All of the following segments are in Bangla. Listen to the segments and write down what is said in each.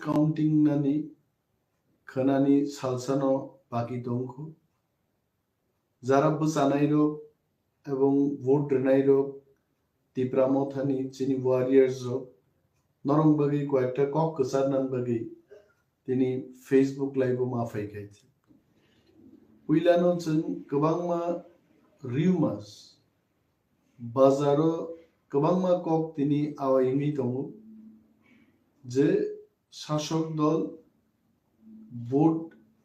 counting nani khanani salsano baki dongko jara busanai rok ebong vote renai rok tipramothani chini warriors rok norong bagi koyekta kok kwcharnan bagi tini Facebook live ma faikaichi uilano chung kwbangma rumors bazaro kwbangma kok tini awaimi tongo je শাসক দল ভোট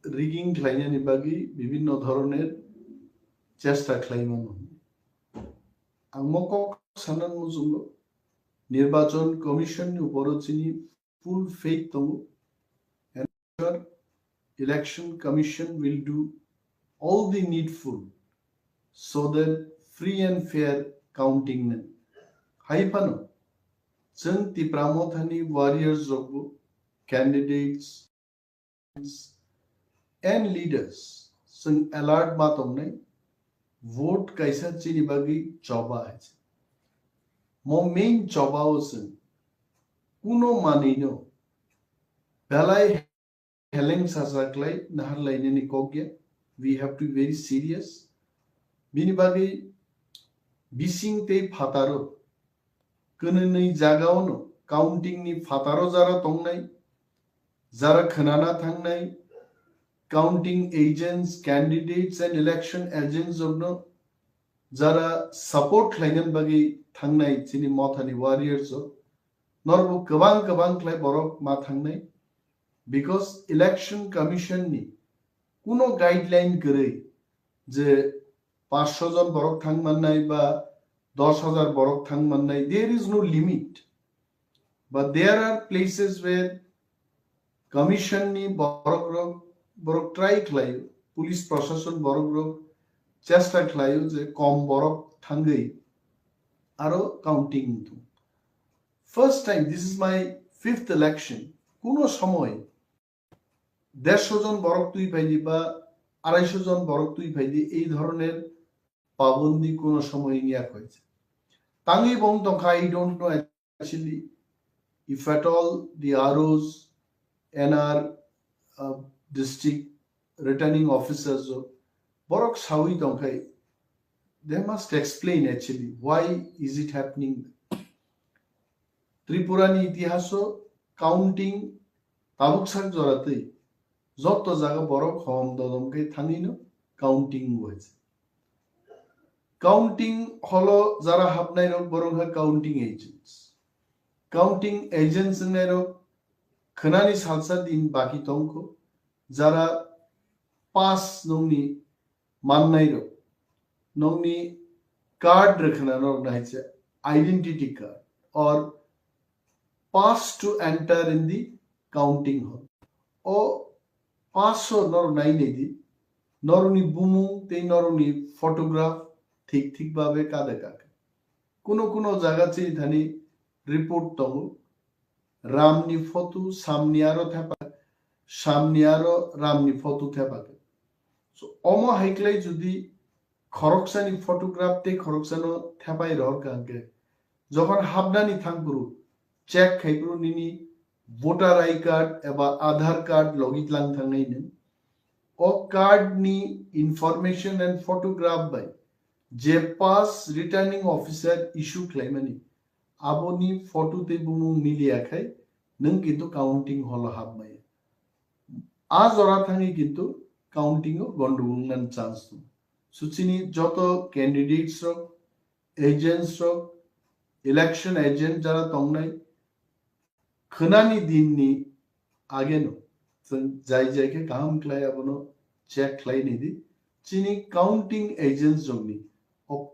রিগিং খাইনানি বাগি বিভিন্ন ধরনের চেষ্টা খাইমানো আমকক সানান মুজুঙ্গ নির্বাচন কমিশন উপর চিনি ফুল faith তঙ্গ election commission will do all the needful so that free and fair counting nan haipano जों तिप्रामथानि warriors रगबो candidates and leaders जों alert बातंगनै vote kaisa chini bagi choba আছে mo main choba जों kuno manino belai heleng sasaklai naharlainani kogya we have to be very serious bini bagi bising te phataro कननै जागावनो काउंटिंग नि फातारो जारा तंगनाय जारा खनाना थांनाय counting agents candidates and election agents जनो जारा सपोर्ट खालायगोन बागि थांनाय चिनि मथानि वारियर्स नरबो गोबां गोबां खालाय बरक मा थांनाय बिकॉज इलेक्शन कमिशन नि कुनो गाइडलाइन गरै जे 500 जन बरक थांमाननाय बा 10,000 borok thang mannai there is no limit but there are places where commission ni borok try khlayo police prashashan borok chesta khlayo je kom borok thangai aro counting tu first time this is my 5th election kuno samoy 150 jon borok tui paili ba 250 jon borok tui paili ei dhoroner পাবন্দি কোন সময় নিয়া হয়েছে তাঙ্গি বং তখা I don't know actually if at all the ROs NR district returning officers borok sawi tongkai they must explain actually why is it happening ত্রিপুরানি ইতিহাসও কাউন্টিং তাবুকসাক জরাতে যত জায়গা বরক হম দদমকে থানিনো কাউন্টিং হয়েছে काउंटिंग हलो जरा हाबनाय रक बरं हा काउंटिंग एजेंट्स नाय रक खनानि सालसा दिन बाकी तंको जरा पास नंगनि माननाय रक नंगनि कार्ड रखना रक नायचे आइडेंटिटी कार्ड और pass to enter in the counting hall ओ पास नर नाय नेदि नरनि बुमु ते नरनि फोटोग्राफ ठीक ठीक भावे कादे काके कुनो कुनो जागा चाहिँ थानी रिपोर्ट तंगु रामनि फोटो सामनियारो थापा सामनियारो रामनि फोटो थापाके सो अमो हाइक्लाई जुदी खरकसानि फोटोग्राफ ते खरकसानो थापाइ रहर काके जखन हाबनानि थांगुरु चेक खाइगुरु निनि वोटर आई कार्ड एबा आधार कार्ड लगित लांग थांनायनो ओ कार्ड नि इनफॉरमेशन एंड फोटोग्राफ बाय जे पास रिटर्निंग ऑफिसर इशू खालामनानै आबोनि फटो ते बुमु मिलियाखै नों किन्तु काउंटिंग हल हाबबाय आ जरा थाङि किन्तु काउंटिंग गन्डगोल नान चान्स दं सुचिनि जत कैंडिडेट्स रक एजेंट्स रक इलेक्शन एजेंट जरा तंगनाय खनानि दिननि आगेनो जों जाय जायखे गाहाम खालाय आबोनो चेक खालायनिदि चिनि काउंटिंग एजेंट्स जोंनि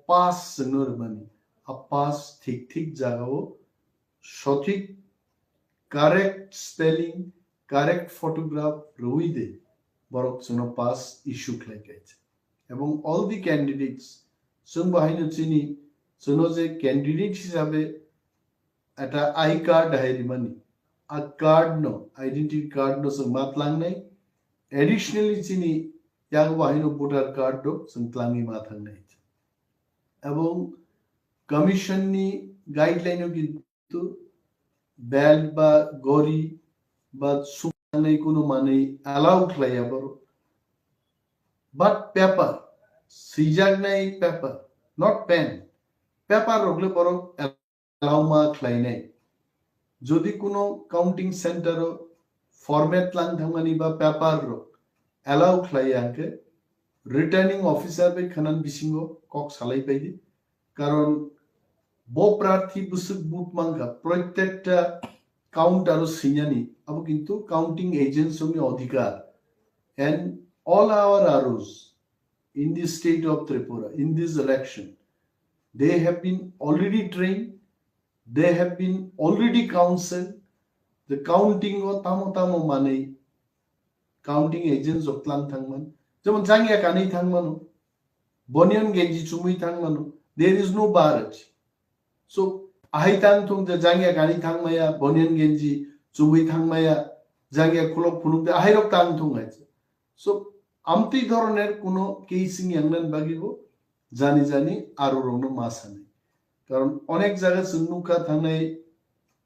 पास जोंनो पास ठीक ठीक जागाओ सठिक करेक्ट स्पेलिंग करेक्ट फोटोग्राफ रई दे बरक जोंनो पास इशू खालायगायছে এবং অল দি ক্যান্ডিডেটস जों बाहायनो चिनि जोंनो जे कैंडिडेट हिसाबै এটা आई कार्ड हायरिमानि आ कार्ड नो आइडेंटिटी कार्ड नो जों मातलांनाय एडिशनली चिनि याग बाहायनो भोटार कार्ड दो जों क्लांगि माथांनाय এবং কমিশনनि গাইডলাইনও কিন্তু বেল্ট বা গড়ি বা সুমানে কোনো মানে অ্যালাউ খাইয়া বড় বাট পেপার সিজাগ নাই পেপার নট পেন পেপার রগলে বড় অ্যালাউ মা খাই নাই যদি কোনো কাউন্টিং সেন্টার ফরম্যাট লাং থামানি বা পেপার অ্যালাউ খাইয়াকে রিটার্নিং অফিসার বে খানান বিসিঙ্গ কক সালাই পাইদি কারণ ব প্রার্থী বুসুক বুট মাঙ্গা প্রত্যেকটা কাউন্ট আরো সিনানি আবো কিন্তু কাউন্টিং এজেন্টসনি অধিকার and all our ROs in the state of Tripura in this election they have been already trained they have been already counseled the counting o tamo tamo mane counting agents of tlang thangman যেমন জাঙ্গিয়া কানি থাংমানো বনিয়ন গেঞ্জি চুমুই থাংমানো there is no barrage so ahai tang thung the জাঙ্গিয়া কানি থাংমায়া বনিয়ন গেঞ্জি চুমুই থাংমায়া জাঙ্গিয়া খুলক ফুনুক ahai rok tang thung আছে so amti ধরনের কোনো কেসিং ইয়াংনান বাগিব জানি জানি আরো রংনো মাসা নেই কারণ অনেক জায়গা সুন্নুকা থানায়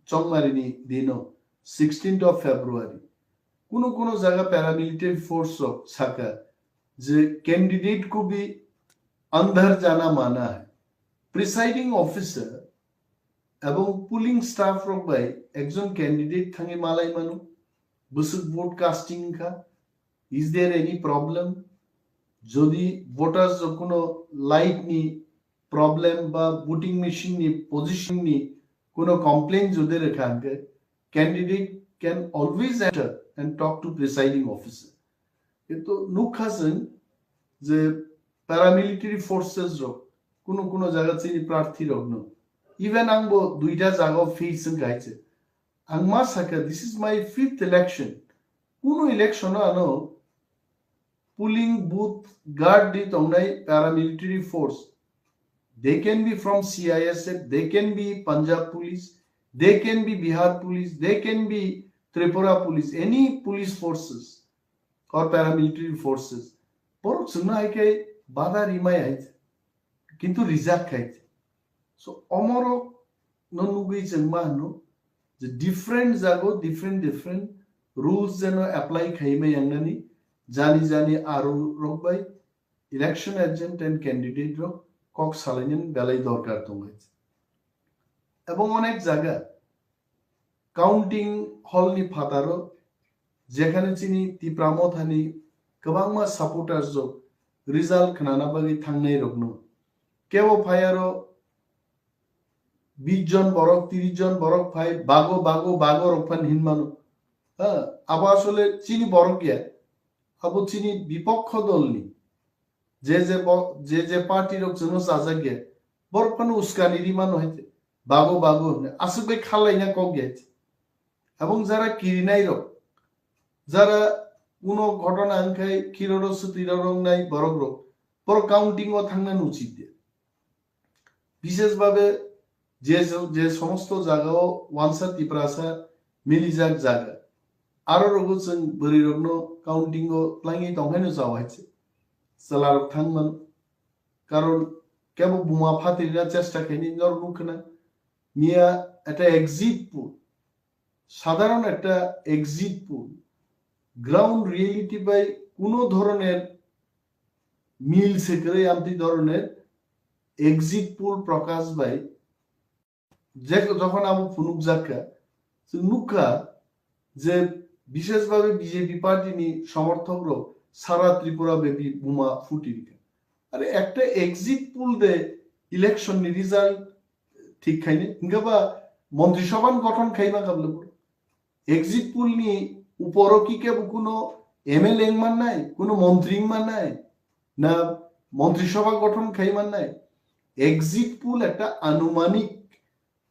চংমারিনি দিনও 16th of February কোনো কোনো জায়গা প্যারামিলিটারি ফোর্স ছাকা যে ক্যান্ডিডেট को भी अंदर जाना माना है প্রিসাইডিং অফিসার এবং পুলিং স্টাফ রক বাই একজন ক্যান্ডিডেট থাঙ্গে মালাই মানো বুসুক ভোট কাস্টিং কা is there any problem যদি ভোটার্স কোনো লাইট নি প্রবলেম বা ভোটিং মেশিন নি পজিশন নি কোনো কমপ্লেইন যদি রেখাঙ্কে candidate can always enter and talk to presiding officer কিন্তু নুখাসেন যে প্যারামিলিটারি ফোর্সেস রক কোনো কোনো জায়গা চিনি প্রার্থী রগ্ন ইভেন আংবো দুইটা জায়গা ফেসেন গাইছে আংমা সাকা this is my 5th election কোনো ইলেকশন আনো পুলিং বুথ গার্ড দি tongnai paramilitary force they can be from CISF they can be Punjab police they can be Bihar police they can be Tripura police any police forces or paramilitary forces por suna ke bada rimai ait kintu rizak khait so omoro no nugui jengma no the different jago different rules jeno apply khaime yangnani জানি জানি আরো রকবাই ইলেকশন এজেন্ট এন্ড ক্যান্ডিডেট রক কক সালাইন বেলাই দরকার তোমায় এবং অনেক জায়গা কাউন্টিং হল নি ফাতারো যেখানে চিনি তিপ্রামথানি गोबांमा सापोर्टार्स जो रिजाल्ट खनाना बागै थांनाय रगनो केवो फायारो 20 জন বরক 30 জন বরক ফাই বাগো বাগো বাগো রকফান হিনমানো হ্যাঁ আবার আসলে চিনি বরক গিয়া আবু চিনি বিপক্ষ দল নি যে পার্টির জন্য সাজা গিয়া বরকফান উস্কানি রিমানো হইতে বাগো বাগো আসবে খালাইনা কক গিয়াছে এবং যারা কিরিনাই রক যারা কোনো ঘটনা আঙ্কাই কিরোরস তিররং নাই বরক রক পর কাউন্টিং ও থাংনান উচিত বিশেষভাবে যে সমস্ত জায়গাও ওয়ানসা তিপ্রাসা মিলিজাক জায়গা আরো রগো जों বরি রগ্ন কাউন্টিং ও প্লাঙ্গি তংহাইনো যাওয়াইছে সালার থাংমান কারণ কেবল বুমা ফাতিরা চেষ্টা খাইনি নর মুখনা মিয়া একটা এক্সিট পুল সাধারণ একটা এক্সিট পুল গ্রাউন্ড রিয়েলিটি বাই কোনো ধরনের মিল সেকরে আমতি ধরনের এক্সিট পুল প্রকাশ বাই যখন আমি ফুনুক জাকা নুকা যে বিশেষভাবে বিজেপি পার্টি নি সমর্থক সারা ত্রিপুরা ব্যাপী বোমা ফুটি আরে একটা এক্সিট পুল দে ইলেকশন নি রিজাল্ট ঠিক খাইনি ইংবা মন্ত্রিসভা গঠন খাইবা কাবলে এক্সিট পুল নি উপরও কি কে কোনো এমএলএ মান নাই কোনো মন্ত্রী মান নাই না মন্ত্রিসভা গঠন খাইমান নাই এক্সিট পুল একটা আনুমানিক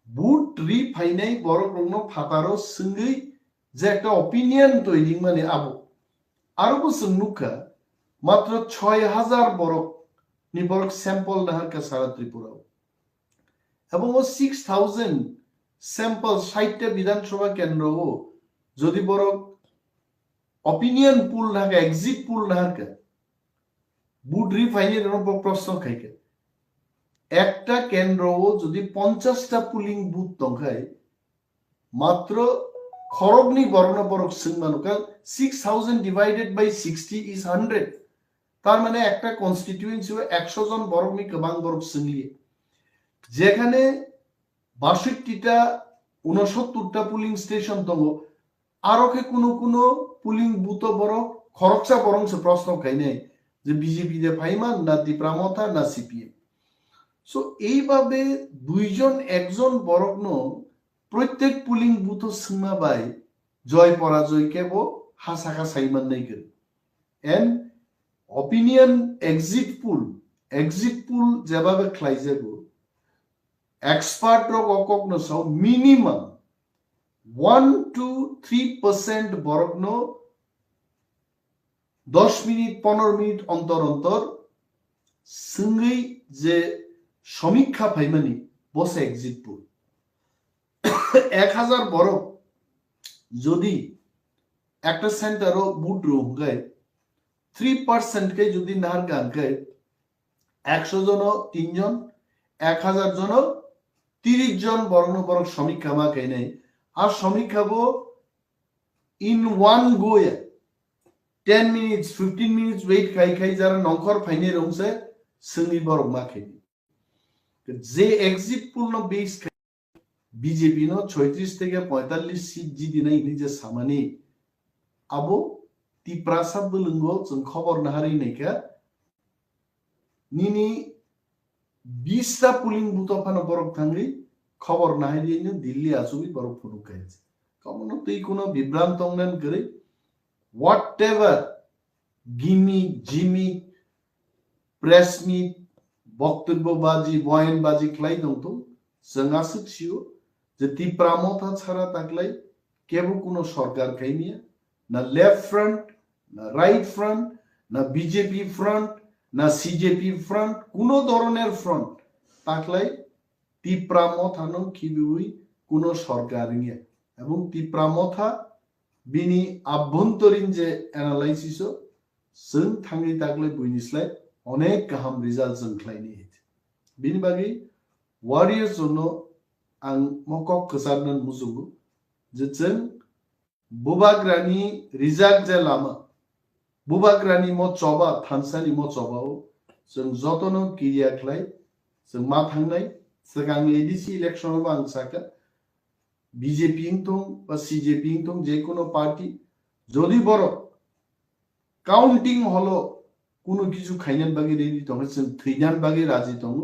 বুট রিফাইনাই বড় রংনো ফাতারো সঙ্গেই যে একটা অপিনিয়ন তৈরি মানে আবু আরো বছর নুকা মাত্র 6000 বরক নি বরক স্যাম্পল নাহার কা সারা ত্রিপুরা এবং ও 6000 স্যাম্পল 60টা বিধানসভা কেন্দ্র যদি বরক অপিনিয়ন পুল নাকা এক্সিট পুল নাহার বুট রিফাইনের প্রশ্ন খাইকে একটা কেন্দ্র যদি 50টা পুলিং বুথ তংখায় মাত্র খরগনি বর্ণ বরক সিংমানো কারণ 6000 ডিভাইডেড বাই 60 ইজ 100 তার মানে একটা কনস্টিটিউয়েন্সি 100 জন বরগনি গোबां বরক সিংলিয়ে যেখানে 62টা 69টা পুলিং স্টেশন দङ আরোকে কোনো পুলিং বুথ বরক খরকসা বরংসে প্রশ্ন খাইনে যে বিজেপি দে ফাইমান না তিপ্রামথা না সিপিএম সো এইভাবে দুইজন একজন বরগ্ন প্রত্যেক পুলিং বুথ সিংমা বাই জয় পরাজয় কেব হাসাকা সাইমান নাই করে এন্ড অপিনিয়ন এক্সিট পুল যেভাবে খাইজাগো এক্সপার্ট রক অকগ্ন সাও মিনিমাম 1 to 3% বরগ্ন 10 মিনিট 15 মিনিট অন্তর অন্তর সিংই যে সমীক্ষা ফাইমানি বসে এক্সিট পুল 1000 বরক যদি একটা সেন্টারও বুট রুম গায় 3% কে যদি নার গান গায় 100 জন 3 জন 1000 জন 30 জন বর্ণ বরক সমীক্ষা মা কে নাই আর সমীক্ষাবো in one go 10 minutes 15 minutes wait খাই যারা নংখর ফাইনে রংসে সিংনি বরক মা কে যে এক্সিট পুল ন বেস বিজেপি নো 36 থেকে 45 সিট জিদি নাই নিজে সামানি আবো তিপ্রাসাদ বলঙ্গো जों খবর নাহারি নাইকা নিনি 20টা পুলিং বুথ ফানো বরক থাঙ্গি খবর নাহারি নে দিল্লি আসুবি বরক ফুনু কাইছে কমনো তুই কোনো বিভ্রান্ত অংনান করে হোয়াটএভার গিমিক জিমিক প্রেস মিট বক্তব্যবাজি বয়ানবাজি খাই দं তো जों आसुखियो যে তিপ্রামথা ছাড়া তাকলাই কেবল কোনো সরকার খাইনিয়া না লেফট ফ্রন্ট না রাইট ফ্রন্ট না বিজেপি ফ্রন্ট না সিজেপি ফ্রন্ট কোনো ধরনের ফ্রন্ট তাকলাই তিপ্রামথা নো খিবুই কোনো সরকার নিয়া এবং তিপ্রামথা বিনি আভ্যন্তরীণ যে অ্যানালাইসিস जों थाङै তাকলাই বইনিসলাই অনেক গাহাম রিজাল্ট जों খাইনি বিনি বাগै warriors জন্য आं मकक खसारन मुजुगु जे जों बुबाग्रानि रिजाक जे लामा बुबाग्रानि म चबा थानसालि म चबाव जों जतनो किरिया खलाय जों मा थांनाय सिगां एडिसि इलेक्शन आव आं साका बीजेपी तो बा सीजेपी तो जे कोनो पार्टी যদি বড় কাউন্টিং হলো কোনো কিছু খাইনান বাগি রেডি দङ जों थैनान बागै राजि दङ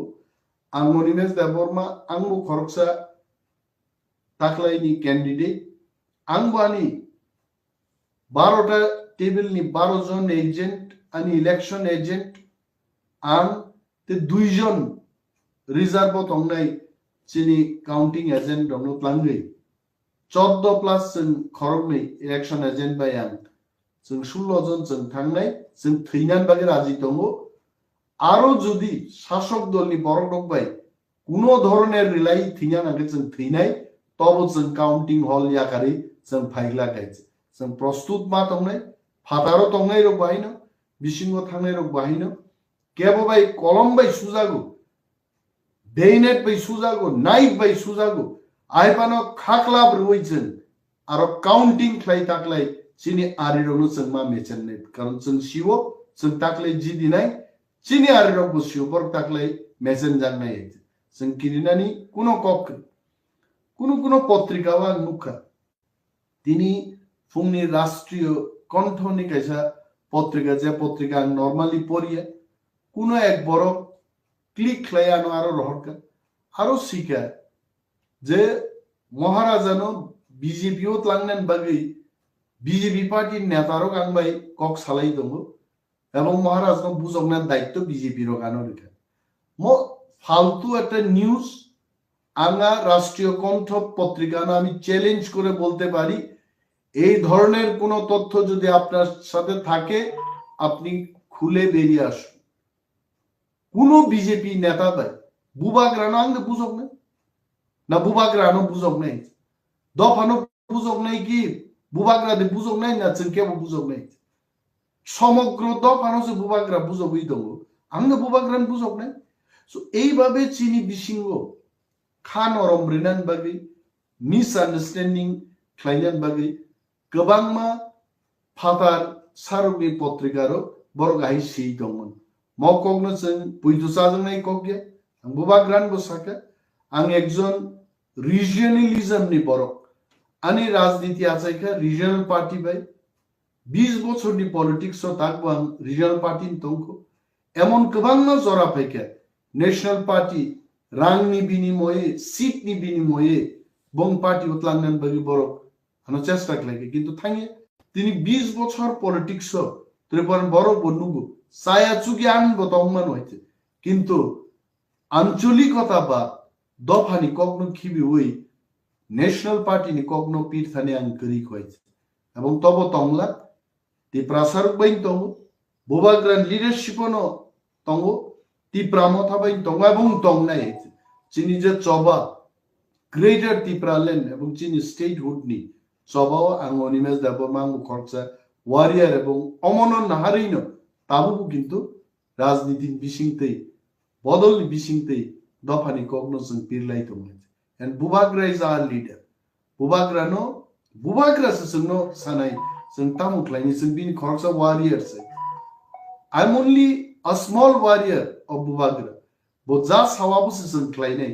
आं मनिमेस देबरमा आंबो खरकसा ताकलाइनि कैंडिडेट आंबानी 12टा टेबलनि 12 जन एजेंट अनि इलेक्शन एजेंट आं ते 2 जन रिजर्व दंनाय चिनि काउंटिंग एजेंट दङ प्लांगै 14 प्लस जों खरगनै इलेक्शन एजेंट बाय आं जों 16 जन जों थांनाय जों थैनान बागै राजि दङ आरो যদি শাসক দলনি বড় বাই কোনো ধরনের রিলাই থিনা নাগে जों থিনাই তব जों কাউন্টিং হল ইয়াকারি जों ফাইগলা গাইছে जों প্রস্তুত মা তংনাই ফাতারো তংনাই রক বাহিনো বিসিংহ থাংনাই রক বাহিনো কেবো বাই কলম বাই সুজাগো বেইনেট বাই সুজাগো নাইক বাই সুজাগো আইপানো খাকলাব রইছেন আর কাউন্টিং খাই তাকলাই চিনি আরিরনো जों मा মেচেননে কারণ जों শিও जों তাকলাই জিদিনাই চিনি আর রকম শিওপর তাকলাই মেসেন জানাই जों কিরিনানি কোনো কক কোনো পত্রিকাওয়া নুখা তিনি ফুংনি রাষ্ট্রীয় কণ্ঠনি কাইসা পত্রিকা যে পত্রিকা নরমালি পড়িয়া কোনো এক বড় ক্লিক খাইয়ানো আরো রহকা আরো শিখা যে মহারাজানো বিজেপিও লাংনেন বাগै বিজেপি পার্টির নেতারও গাংবাই কক সালাই দङ এবং মহারাজ বুঝনার দায়িত্ব বিজেপির গানো রেখা ম ফালতু একটা নিউজ আঙ্গা রাষ্ট্রীয় কণ্ঠ পত্রিকা আমি চ্যালেঞ্জ করে বলতে পারি এই ধরনের কোন তথ্য যদি আপনার সাথে থাকে আপনি খুলে বেরিয়ে আসুন কোন বিজেপি নেতা ভাই বুবাগ্রানো আঙ্গে বুঝক নাই না বুবাগ্রানো বুঝক নাই দফানো বুঝক নাই কি বুবাগ্রাদে বুঝক নাই না কেবল বুঝক নাই সমগ্র দফানো বুবাগ্রা বুঝবই দङ আঙ্গে বুবাগ্রান বুঝক নাই সো এইভাবে চিনি বিসিংহ খান অরম রিনান বাগै মিসআন্ডারস্ট্যান্ডিং ख्लाइनान बागै गोबांमा फातार सारुगनि पत्रिकारो बर गाहाय सि दंमोन मकगनो जों बुइदुसाजोंनाय कगया आं बुबाग्रान बसाका आं एकजन रिजियनालिज्मनि बरक आनि राजनीति आचाइका रिजियनल पार्टी बाय 20 बछरनि पलिटिक्स ताकबो आं रिजियनल पार्टी तंखो एमन गोबांना जरा फैके नेशनल पार्टी रांनि बिनिमये सीटनि बिनिमये बं पार्टी उतलांनान बागै बरक आनो चेष्टा खालायके किन्तु थाङे तिनी 20 बछर पलिटिक्स त्रिपुरान बरक बनुगु साया चुगियान बतंगमान होइते किन्तु आंचलिकता बा दफानि कगनो खिबि हुई नेशनल पार्टी नि कगनो पीरथाने आं गरी होइते एवं तब तंगला ती प्रासार बैन तंगो बुबाग्रान लीडरशिप नो तंगो ती प्रामथा बैन तंगो एवं तंगनाय चिनि जे चबा ग्रेटर तिप्रालैंड एवं चिनि स्टेटहुड नि चबाओ आं अनिमेस दाबो मांगु खरचा वारियर एवं अमनो नाहारिनो ताबुबो किन्तु राजनीति बिसिंतै बदल बिसिंतै दफानि कगनो जों पिरलाय तंगो एंड बुबाग्रा इज आवर लीडर बुबाग्रा से जोंनो सानाय जों तामुख्लायनि जों बिनि खरचा वारियर से I am only a small warrior of बुबाग्रा बो जा सावाबो से जों ख्लायनाय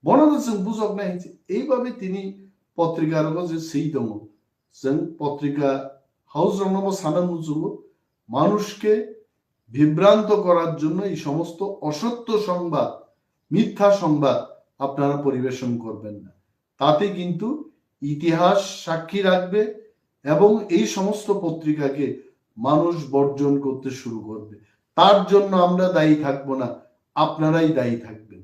बनो जों बुजगनाय एइबाबे तिनि पत्रिकारको जे सही दङ जों पत्रिका हाउस रंगबो साना मुजुबो মানুষকে বিভ্রান্ত করার জন্য এই সমস্ত অসত্য সংবাদ মিথ্যা সংবাদ আপনারা পরিবেশন করবেন না তাতে কিন্তু ইতিহাস সাক্ষী রাখবে এবং এই সমস্ত পত্রিকাকে মানুষ বর্জন করতে শুরু করবে তার জন্য আমরা দায়ী থাকব না আপনারাই দায়ী থাকবেন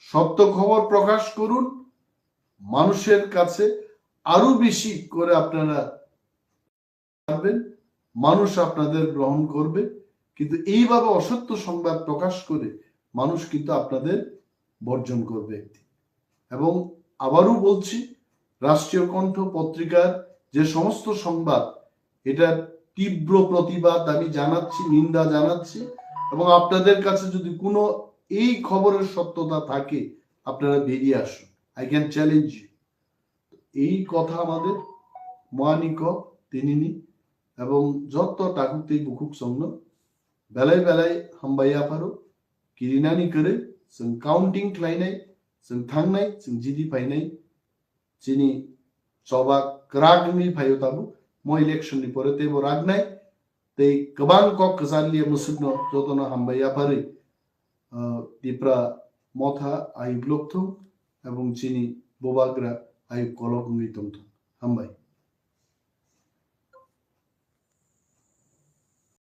সত্য খবর প্রকাশ করুন মানুষের কাছে আরো বেশি করে আপনারা পারবেন মানুষ আপনাদের গ্রহণ করবে কিন্তু এইভাবে অসত্য সংবাদ প্রকাশ করে মানুষ কিন্তু আপনাদের বর্জন করবে এবং আবারও বলছি রাষ্ট্রীয় কণ্ঠ পত্রিকার যে সমস্ত সংবাদ এটার তীব্র প্রতিবাদ আমি জানাচ্ছি নিন্দা জানাচ্ছি এবং আপনাদের কাছে যদি কোনো এই খবরের সত্যতা থাকে আপনারা বেরিয়ে আসুন আই ক্যান চ্যালেঞ্জ ইউ এই কথা আমাদের মহানিক তিনিনি এবং যত টাকুতে বুকুক সংनो बेलाय बेलाय हामबाया फारो किरिनानि करे जों काउंटिंग ख्लायनाय जों थांनाय जों जिदि फायनाय जिनि चबा क्रागनि फायो ताबु म इलेक्शन नि परे तेबो रागनाय ते गोबां कक कसारलिया मुसुकनो जतनो हामबाया फारै दिप्रा मथा आइ ब्लकथु एवं जिनि बोबाग्रा आइ कलक नि तंथु हामबाय